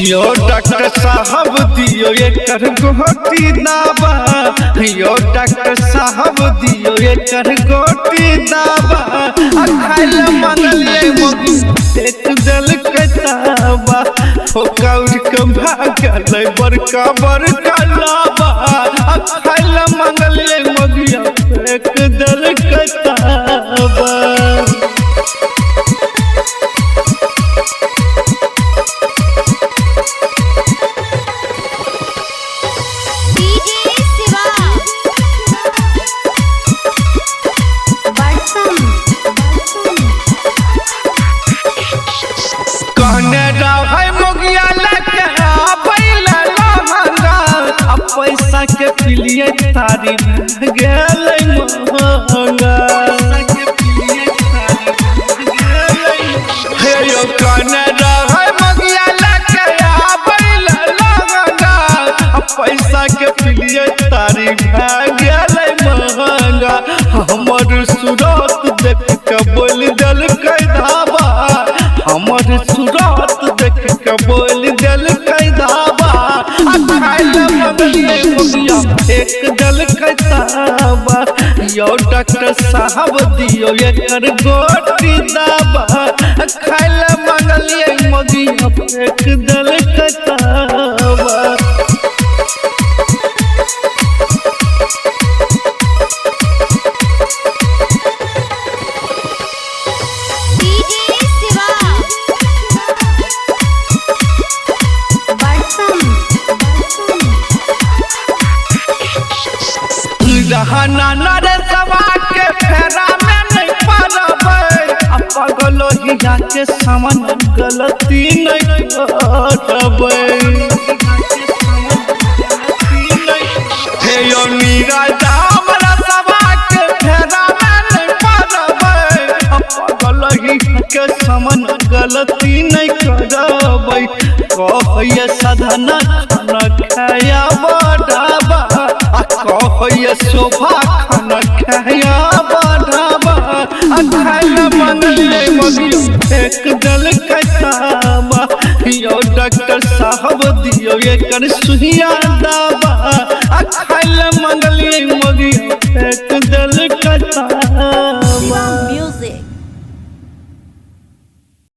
यो डॉक्टर साहब दियो एकर गोटी दावा। यो डॉक्टर साहब दियो एकर गोटी दावा। खाइल मंगलिए मोगी एक दल कतावा। फोकाउर के भागल बड़का बड़का लावा। खाइल मंगलिए मोगी एक दल कतावा। पैसा के पिलिए तारी गेलै महंगा। हे यो कने रहै मगिया लेके आबैला लहंगा। पैसा के पिलिए तारी गेलै महंगा। हमर सूरत देख के बोल दिल कै धावा। हमर सूरत देख के बोल दिल कै धावा। एक दल कतावा। यो डॉक्टर साहब दियो एकर गोटी दावा। खाइल मंगलिए मोगी एक दल कतावा। रहना नरेशवा के फेरा में नहीं पड़बै। पगलो हिया के सामान गलती नहीं करबै। हे यो नीरज हमरा सवा के फेरा में नहीं पड़बै। पगलो हिया के सामान गलती नहीं करबै। कहैया साधना खाना खाया बढ़ावा। कहैया शोभा खाना खाया बढ़ावा। खाइल मंगलिए मोगी एक दल कतावा। यो डॉक्टर साहब दियो एकर सुइया दावा।